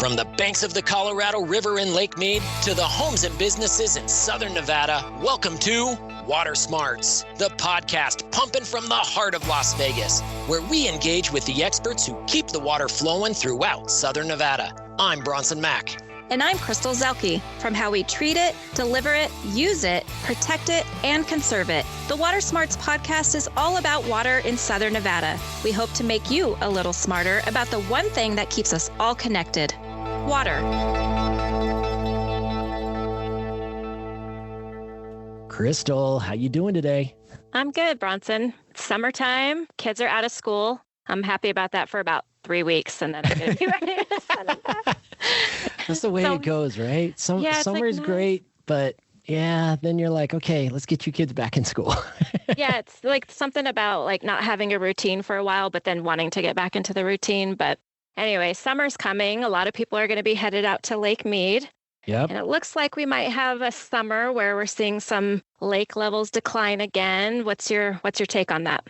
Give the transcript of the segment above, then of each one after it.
From the banks of the Colorado River in Lake Mead to the homes and businesses in southern Nevada, welcome to Water Smarts, the podcast pumping from the heart of Las Vegas, where we engage with the experts who keep the water flowing throughout southern Nevada. I'm Bronson Mack. And I'm Crystal Zuelke. From how we treat it, deliver it, use it, protect it, and conserve it, the Water Smarts podcast is all about water in southern Nevada. We hope to make you a little smarter about the one thing that keeps us all connected: water. Crystal, how you doing today? I'm good, Bronson. It's summertime. Kids are out of school. I'm happy about that for about 3 weeks, and then I'm going to be ready to set it back. That's the way it goes, right? Summer is great, but then you're like, okay, let's get you kids back in school. Yeah, it's like something about like not having a routine for a while, but then wanting to get back into the routine. But anyway, summer's coming. A lot of people are going to be headed out to Lake Mead. Yep. And it looks like we might have a summer where we're seeing some lake levels decline again. What's your take on that?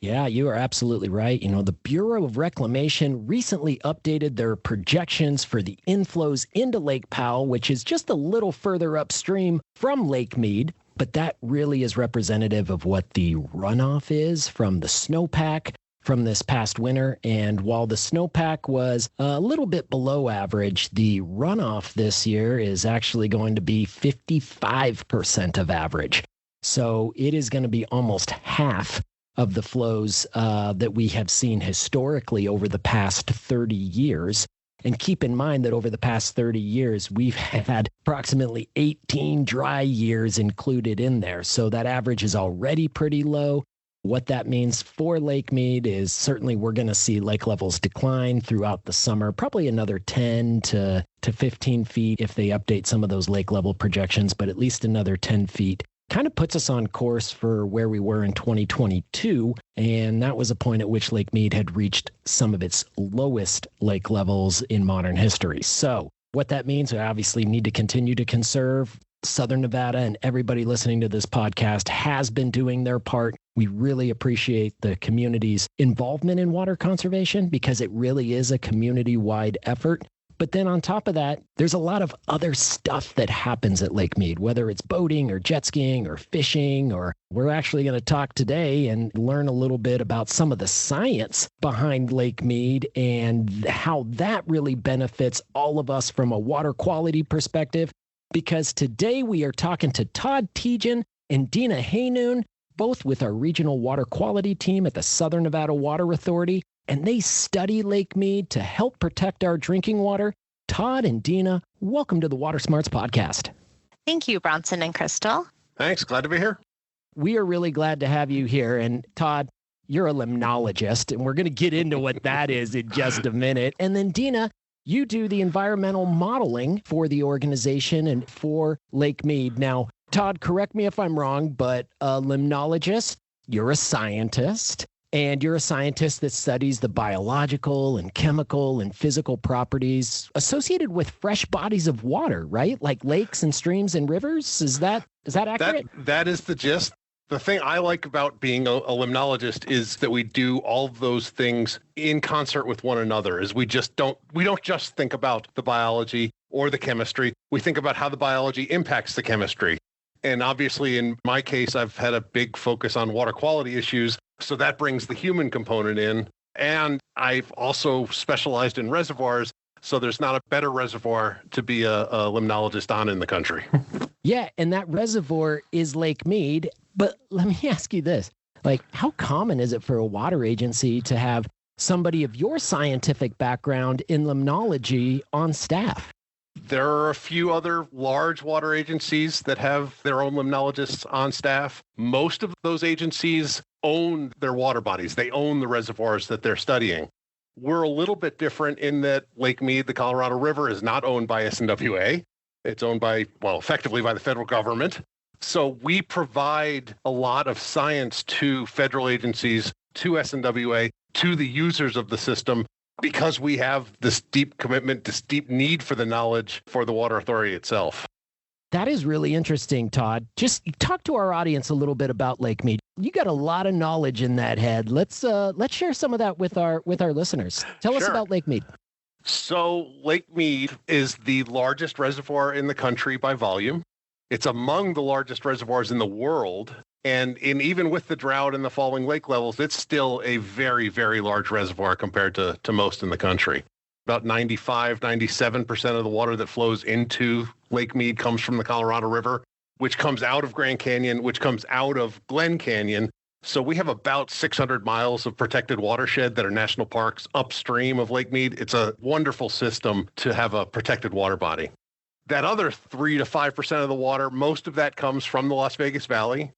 Yeah, you are absolutely right. You know, the Bureau of Reclamation recently updated their projections for the inflows into Lake Powell, which is just a little further upstream from Lake Mead. But that really is representative of what the runoff is from the snowpack from this past winter. And while the snowpack was a little bit below average, the runoff this year is actually going to be 55% of average. So it is going to be almost half of the flows that we have seen historically over the past 30 years. And keep in mind that over the past 30 years, we've had approximately 18 dry years included in there. So that average is already pretty low. What that means for Lake Mead is certainly we're going to see lake levels decline throughout the summer, probably another 10 to 15 feet if they update some of those lake level projections, but at least another 10 feet. Kind of puts us on course for where we were in 2022, and that was a point at which Lake Mead had reached some of its lowest lake levels in modern history. So what that means, we obviously need to continue to conserve. Southern Nevada and everybody listening to this podcast has been doing their part. We really appreciate the community's involvement in water conservation because it really is a community-wide effort. But then on top of that, there's a lot of other stuff that happens at Lake Mead, whether it's boating or jet skiing or fishing, or we're actually going to talk today and learn a little bit about some of the science behind Lake Mead and how that really benefits all of us from a water quality perspective. Because today we are talking to Todd Tietjen and Deena Hannoun, both with our regional water quality team at the Southern Nevada Water Authority. And they study Lake Mead to help protect our drinking water. Todd and Deena, welcome to the Water Smarts podcast. Thank you, Bronson and Crystal. Thanks. Glad to be here. We are really glad to have you here. And Todd, you're a limnologist, and we're going to get into what that is in just a minute. And then Deena, you do the environmental modeling for the organization and for Lake Mead. Now, Todd, correct me if I'm wrong, but a limnologist, you're a scientist. And you're a scientist that studies the biological and chemical and physical properties associated with fresh bodies of water, right? Like lakes and streams and rivers. Is that accurate? That is the gist. The thing I like about being a limnologist is that we do all of those things in concert with one another. Is we don't just think about the biology or the chemistry. We think about how the biology impacts the chemistry. And obviously, in my case, I've had a big focus on water quality issues. So that brings the human component in. And I've also specialized in reservoirs. So there's not a better reservoir to be a limnologist on in the country. Yeah, and that reservoir is Lake Mead. But let me ask you this. Like, how common is it for a water agency to have somebody of your scientific background in limnology on staff? There are a few other large water agencies that have their own limnologists on staff. Most of those agencies own their water bodies. They own the reservoirs that they're studying. We're a little bit different in that Lake Mead, the Colorado River, is not owned by SNWA. It's owned effectively by the federal government. So we provide a lot of science to federal agencies, to SNWA, to the users of the system, because we have this deep commitment, this deep need for the knowledge for the water authority itself. That is really interesting, Todd. Just talk to our audience a little bit about Lake Mead. You got a lot of knowledge in that head. Let's share some of that with our listeners. Tell us about Lake Mead. So Lake Mead is the largest reservoir in the country by volume. It's among the largest reservoirs in the world. And even with the drought and the falling lake levels, it's still a very, very large reservoir compared to most in the country. About 97% of the water that flows into Lake Mead comes from the Colorado River, which comes out of Grand Canyon, which comes out of Glen Canyon. So we have about 600 miles of protected watershed that are national parks upstream of Lake Mead. It's a wonderful system to have a protected water body. That other 3 to 5% of the water, most of that comes from the Las Vegas Valley.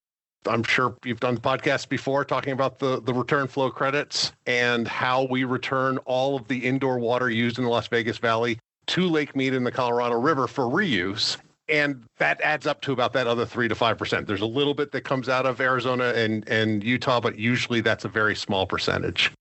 I'm sure you've done podcasts before talking about the return flow credits and how we return all of the indoor water used in the Las Vegas Valley to Lake Mead in the Colorado River for reuse. And that adds up to about that other 3 to 5%. There's a little bit that comes out of Arizona and Utah, but usually that's a very small percentage.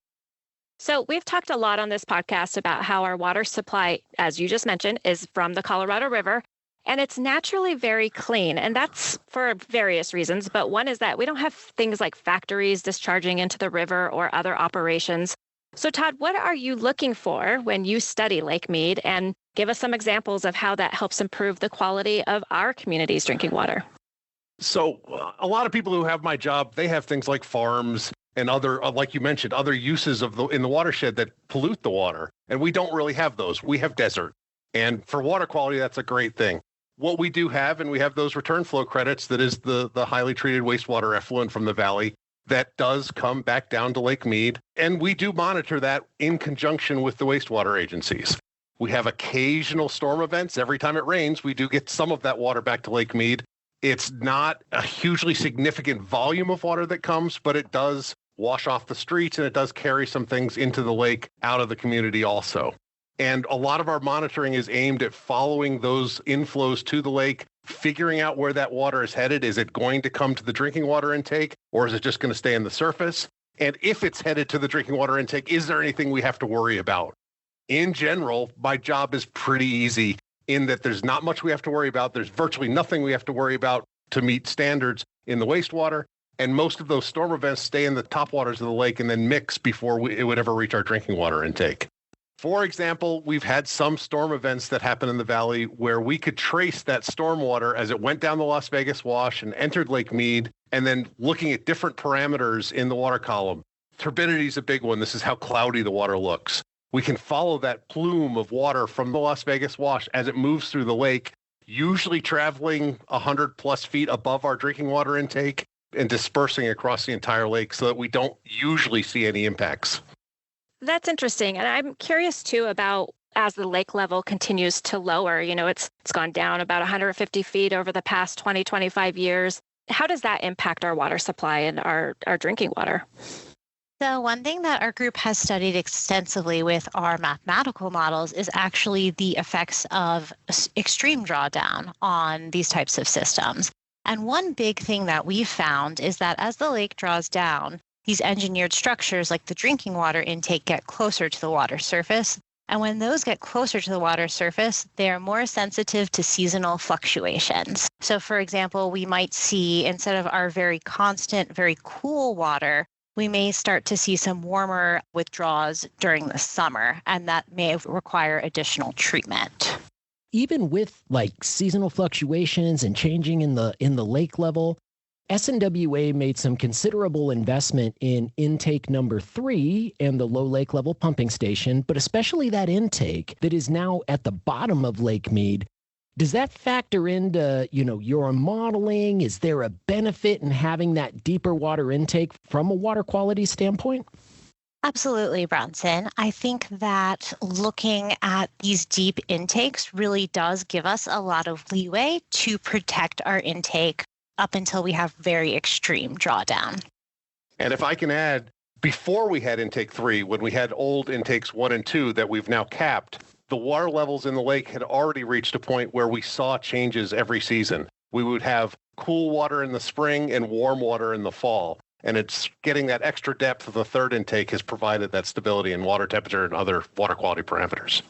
So we've talked a lot on this podcast about how our water supply, as you just mentioned, is from the Colorado River. And it's naturally very clean. And that's for various reasons. But one is that we don't have things like factories discharging into the river or other operations. So Todd, what are you looking for when you study Lake Mead? And give us some examples of how that helps improve the quality of our community's drinking water. So a lot of people who have my job, they have things like farms and other, like you mentioned, other uses in the watershed that pollute the water. And we don't really have those. We have desert. And for water quality, that's a great thing. What we do have, and we have those return flow credits, that is the highly treated wastewater effluent from the valley that does come back down to Lake Mead. And we do monitor that in conjunction with the wastewater agencies. We have occasional storm events. Every time it rains, we do get some of that water back to Lake Mead. It's not a hugely significant volume of water that comes, but it does wash off the streets and it does carry some things into the lake out of the community also. And a lot of our monitoring is aimed at following those inflows to the lake, figuring out where that water is headed. Is it going to come to the drinking water intake, or is it just going to stay in the surface? And if it's headed to the drinking water intake, is there anything we have to worry about? In general, my job is pretty easy in that there's not much we have to worry about. There's virtually nothing we have to worry about to meet standards in the wastewater. And most of those storm events stay in the top waters of the lake and then mix before it would ever reach our drinking water intake. For example, we've had some storm events that happen in the valley where we could trace that storm water as it went down the Las Vegas Wash and entered Lake Mead, and then looking at different parameters in the water column. Turbidity is a big one. This is how cloudy the water looks. We can follow that plume of water from the Las Vegas Wash as it moves through the lake, usually traveling 100 plus feet above our drinking water intake and dispersing across the entire lake so that we don't usually see any impacts. That's interesting. And I'm curious, too, about as the lake level continues to lower, it's gone down about 150 feet over the past 20, 25 years. How does that impact our water supply and our drinking water? So one thing that our group has studied extensively with our mathematical models is actually the effects of extreme drawdown on these types of systems. And one big thing that we've found is that as the lake draws down, these engineered structures like the drinking water intake get closer to the water surface. And when those get closer to the water surface, they are more sensitive to seasonal fluctuations. So for example, we might see, instead of our very constant, very cool water, we may start to see some warmer withdrawals during the summer, and that may require additional treatment. Even with seasonal fluctuations and changing in the lake level, SNWA made some considerable investment in intake number 3 and the low lake level pumping station, but especially that intake that is now at the bottom of Lake Mead. Does that factor into, your modeling? Is there a benefit in having that deeper water intake from a water quality standpoint? Absolutely, Bronson. I think that looking at these deep intakes really does give us a lot of leeway to protect our intake up until we have very extreme drawdown. And if I can add, before we had intake 3, when we had old intakes 1 and 2 that we've now capped, the water levels in the lake had already reached a point where we saw changes every season. We would have cool water in the spring and warm water in the fall. And it's getting that extra depth of the third intake has provided that stability in water temperature and other water quality parameters.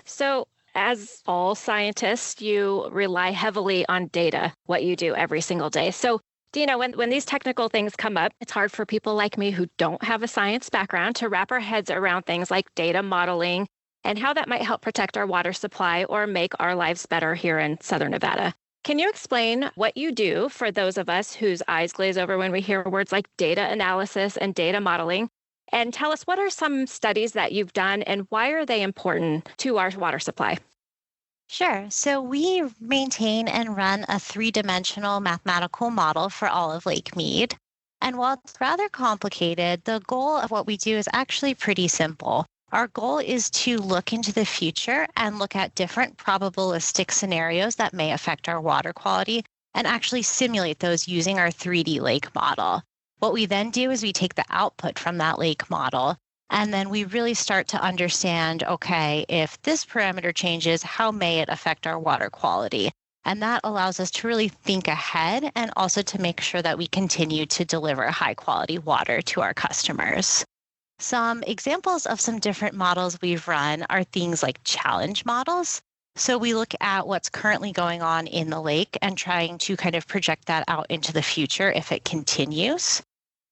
So as all scientists, you rely heavily on data, what you do every single day. So Deena, when these technical things come up, it's hard for people like me who don't have a science background to wrap our heads around things like data modeling and how that might help protect our water supply or make our lives better here in Southern Nevada. Can you explain what you do for those of us whose eyes glaze over when we hear words like data analysis and data modeling? And tell us, what are some studies that you've done and why are they important to our water supply? Sure. So we maintain and run a three-dimensional mathematical model for all of Lake Mead. And while it's rather complicated, the goal of what we do is actually pretty simple. Our goal is to look into the future and look at different probabilistic scenarios that may affect our water quality and actually simulate those using our 3D lake model. What we then do is we take the output from that lake model, and then we really start to understand, okay, if this parameter changes, how may it affect our water quality? And that allows us to really think ahead and also to make sure that we continue to deliver high quality water to our customers. Some examples of some different models we've run are things like challenge models. So we look at what's currently going on in the lake and trying to kind of project that out into the future if it continues.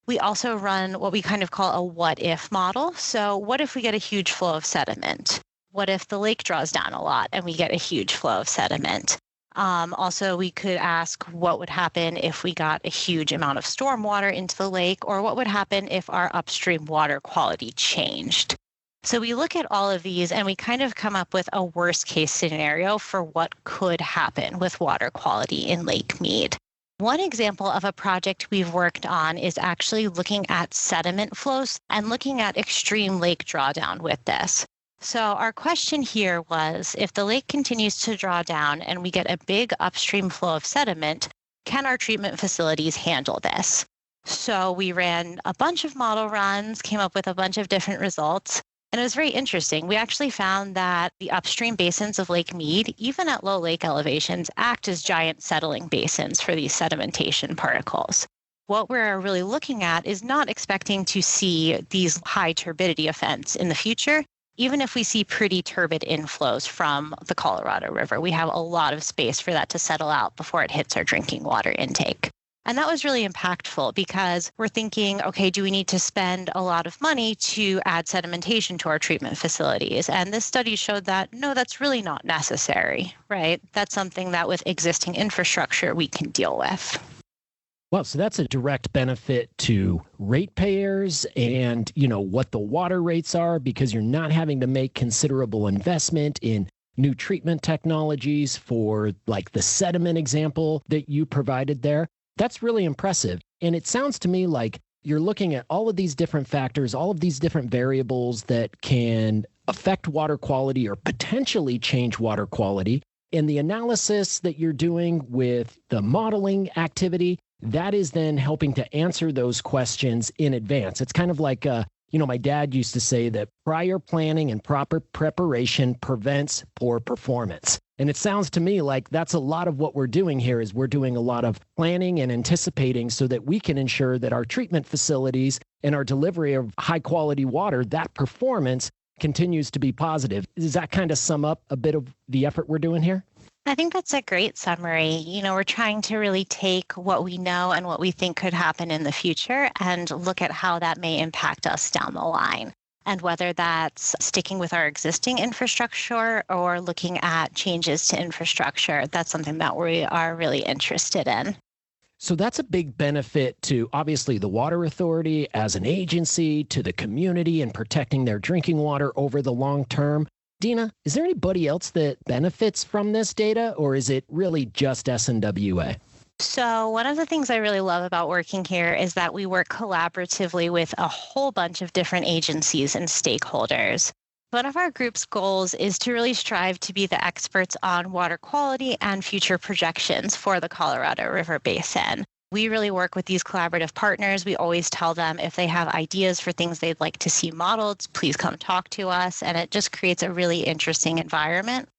We also run what we kind of call a what if model. So what if we get a huge flow of sediment? What if the lake draws down a lot and we get a huge flow of sediment? Also, we could ask what would happen if we got a huge amount of storm water into the lake, or what would happen if our upstream water quality changed. So we look at all of these and we kind of come up with a worst case scenario for what could happen with water quality in Lake Mead. One example of a project we've worked on is actually looking at sediment flows and looking at extreme lake drawdown with this. So our question here was, if the lake continues to draw down and we get a big upstream flow of sediment, can our treatment facilities handle this? So we ran a bunch of model runs, came up with a bunch of different results, and it was very interesting. We actually found that the upstream basins of Lake Mead, even at low lake elevations, act as giant settling basins for these sedimentation particles. What we're really looking at is not expecting to see these high turbidity events in the future. Even if we see pretty turbid inflows from the Colorado River, we have a lot of space for that to settle out before it hits our drinking water intake. And that was really impactful because we're thinking, okay, do we need to spend a lot of money to add sedimentation to our treatment facilities? And this study showed that, no, that's really not necessary, right? That's something that with existing infrastructure we can deal with. Well, so that's a direct benefit to ratepayers and, what the water rates are, because you're not having to make considerable investment in new treatment technologies for like the sediment example that you provided there. That's really impressive. And it sounds to me like you're looking at all of these different factors, all of these different variables that can affect water quality or potentially change water quality. And the analysis that you're doing with the modeling activity, that is then helping to answer those questions in advance. It's kind of like, my dad used to say that prior planning and proper preparation prevents poor performance. And it sounds to me like that's a lot of what we're doing here is we're doing a lot of planning and anticipating so that we can ensure that our treatment facilities and our delivery of high quality water, that performance continues to be positive. Does that kind of sum up a bit of the effort we're doing here? I think that's a great summary. We're trying to really take what we know and what we think could happen in the future and look at how that may impact us down the line. And whether that's sticking with our existing infrastructure or looking at changes to infrastructure, that's something that we are really interested in. So that's a big benefit to obviously the water authority as an agency, to the community and protecting their drinking water over the long term. Deena, is there anybody else that benefits from this data, or is it really just SNWA? So one of the things I really love about working here is that we work collaboratively with a whole bunch of different agencies and stakeholders. One of our group's goals is to really strive to be the experts on water quality and future projections for the Colorado River Basin. We really work with these collaborative partners. We always tell them if they have ideas for things they'd like to see modeled, please come talk to us. And it just creates a really interesting environment.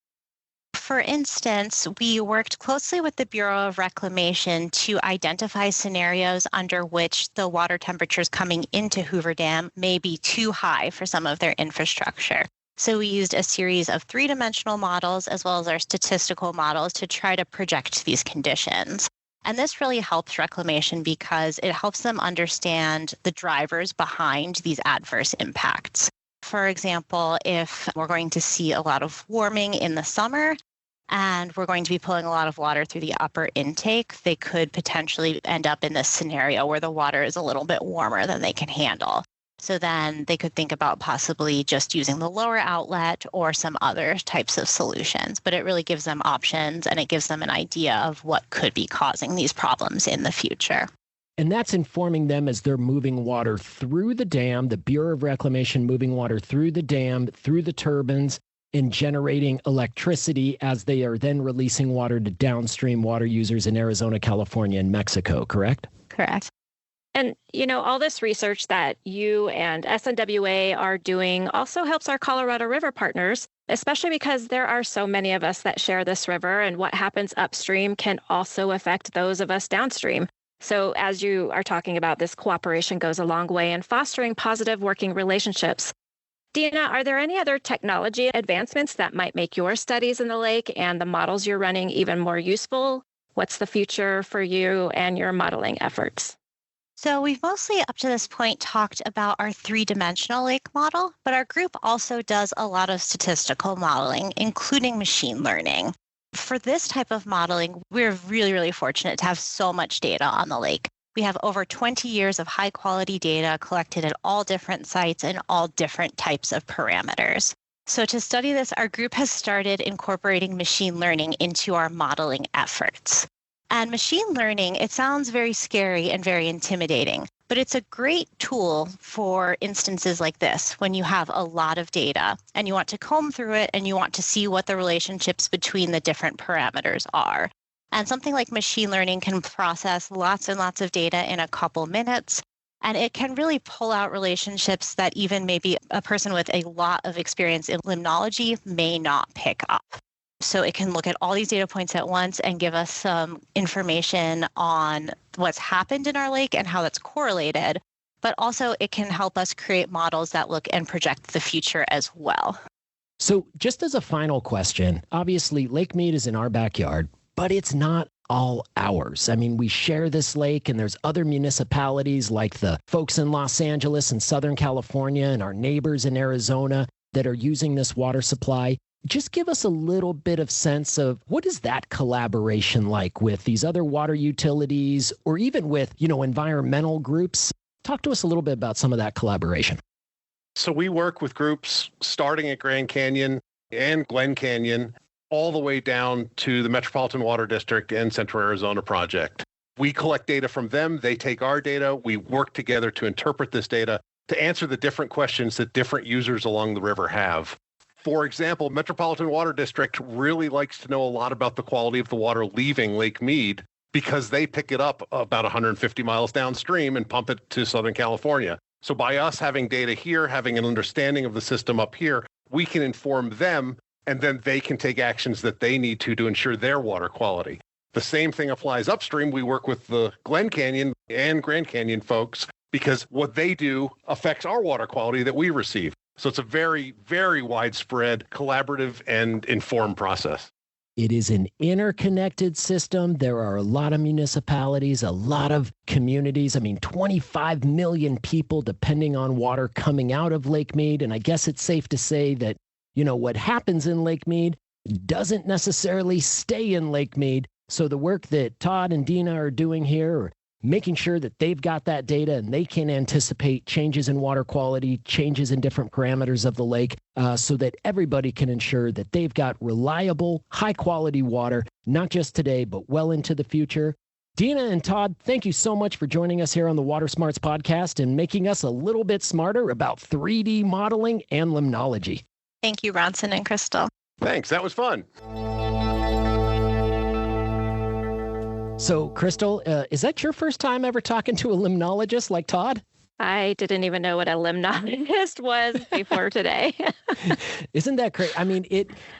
For instance, we worked closely with the Bureau of Reclamation to identify scenarios under which the water temperatures coming into Hoover Dam may be too high for some of their infrastructure. So we used a series of three-dimensional models as well as our statistical models to try to project these conditions. And this really helps Reclamation because it helps them understand the drivers behind these adverse impacts. For example, if we're going to see a lot of warming in the summer and we're going to be pulling a lot of water through the upper intake, they could potentially end up in this scenario where the water is a little bit warmer than they can handle. So then they could think about possibly just using the lower outlet or some other types of solutions. But it really gives them options and it gives them an idea of what could be causing these problems in the future. And that's informing them as they're moving water through the dam, the Bureau of Reclamation moving water through the dam, through the turbines, and generating electricity as they are then releasing water to downstream water users in Arizona, California, and Mexico, correct? Correct. And, all this research that you and SNWA are doing also helps our Colorado River partners, especially because there are so many of us that share this river, and what happens upstream can also affect those of us downstream. So as you are talking about, this cooperation goes a long way in fostering positive working relationships. Deena, are there any other technology advancements that might make your studies in the lake and the models you're running even more useful? What's the future for you and your modeling efforts? So we've mostly up to this point talked about our three-dimensional lake model, but our group also does a lot of statistical modeling, including machine learning. For this type of modeling, we're really, really fortunate to have so much data on the lake. We have over 20 years of high-quality data collected at all different sites and all different types of parameters. So to study this, our group has started incorporating machine learning into our modeling efforts. And machine learning, it sounds very scary and very intimidating, but it's a great tool for instances like this, when you have a lot of data and you want to comb through it and you want to see what the relationships between the different parameters are. And something like machine learning can process lots and lots of data in a couple minutes, and it can really pull out relationships that even maybe a person with a lot of experience in limnology may not pick up. So it can look at all these data points at once and give us some information on what's happened in our lake and how that's correlated. But also it can help us create models that look and project the future as well. So just as a final question, obviously Lake Mead is in our backyard, but it's not all ours. I mean, we share this lake and there's other municipalities like the folks in Los Angeles and Southern California and our neighbors in Arizona that are using this water supply. Just give us a little bit of sense of what is that collaboration like with these other water utilities or even with, environmental groups? Talk to us a little bit about some of that collaboration. So we work with groups starting at Grand Canyon and Glen Canyon, all the way down to the Metropolitan Water District and Central Arizona Project. We collect data from them. They take our data. We work together to interpret this data to answer the different questions that different users along the river have. For example, Metropolitan Water District really likes to know a lot about the quality of the water leaving Lake Mead because they pick it up about 150 miles downstream and pump it to Southern California. So by us having data here, having an understanding of the system up here, we can inform them and then they can take actions that they need to ensure their water quality. The same thing applies upstream. We work with the Glen Canyon and Grand Canyon folks because what they do affects our water quality that we receive. So it's a very, very widespread, collaborative, and informed process. It is an interconnected system. There are a lot of municipalities, a lot of communities. 25 million people depending on water coming out of Lake Mead. And I guess it's safe to say that, what happens in Lake Mead doesn't necessarily stay in Lake Mead. So the work that Todd and Deena are doing here are making sure that they've got that data and they can anticipate changes in water quality, changes in different parameters of the lake, so that everybody can ensure that they've got reliable, high-quality water, not just today, but well into the future. Deena and Todd, thank you so much for joining us here on the Water Smarts podcast and making us a little bit smarter about 3D modeling and limnology. Thank you, Bronson and Crystal. Thanks. That was fun. So, Crystal, is that your first time ever talking to a limnologist like Todd? I didn't even know what a limnologist was before today. Isn't that crazy?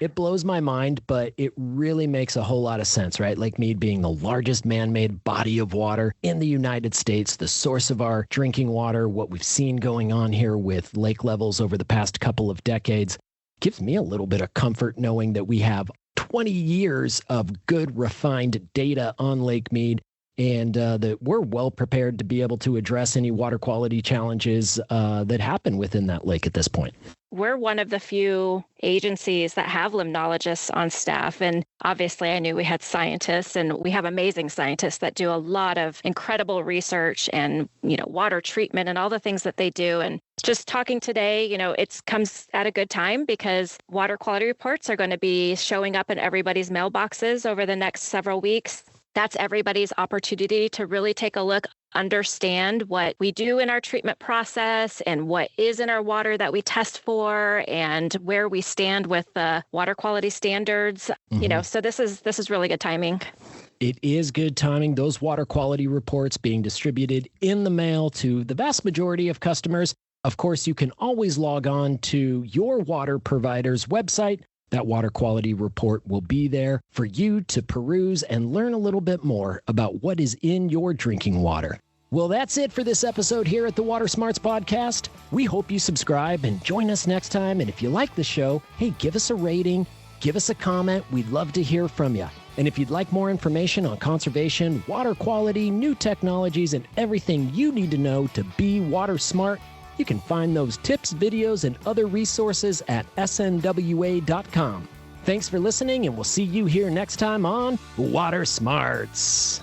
It blows my mind, but it really makes a whole lot of sense, right? Lake Mead being the largest man-made body of water in the United States, the source of our drinking water, what we've seen going on here with lake levels over the past couple of decades, gives me a little bit of comfort knowing that we have 20 years of good, refined data on Lake Mead, and that we're well prepared to be able to address any water quality challenges that happen within that lake at this point. we're one of the few agencies that have limnologists on staff. And obviously I knew we had scientists, and we have amazing scientists that do a lot of incredible research and, water treatment and all the things that they do. And just talking today, it comes at a good time because water quality reports are going to be showing up in everybody's mailboxes over the next several weeks. That's everybody's opportunity to really take a look, understand what we do in our treatment process and what is in our water that we test for and where we stand with the water quality standards. So this is really good timing. It is good timing. Those water quality reports being distributed in the mail to the vast majority of customers. Of course, you can always log on to your water provider's website. That water quality report will be there for you to peruse and learn a little bit more about what is in your drinking water. Well, that's it for this episode here at the Water Smarts Podcast. We hope you subscribe and join us next time. And if you like the show, hey, give us a rating, give us a comment. We'd love to hear from you. And if you'd like more information on conservation, water quality, new technologies, and everything you need to know to be water smart, you can find those tips, videos, and other resources at snwa.com. Thanks for listening, and we'll see you here next time on Water Smarts.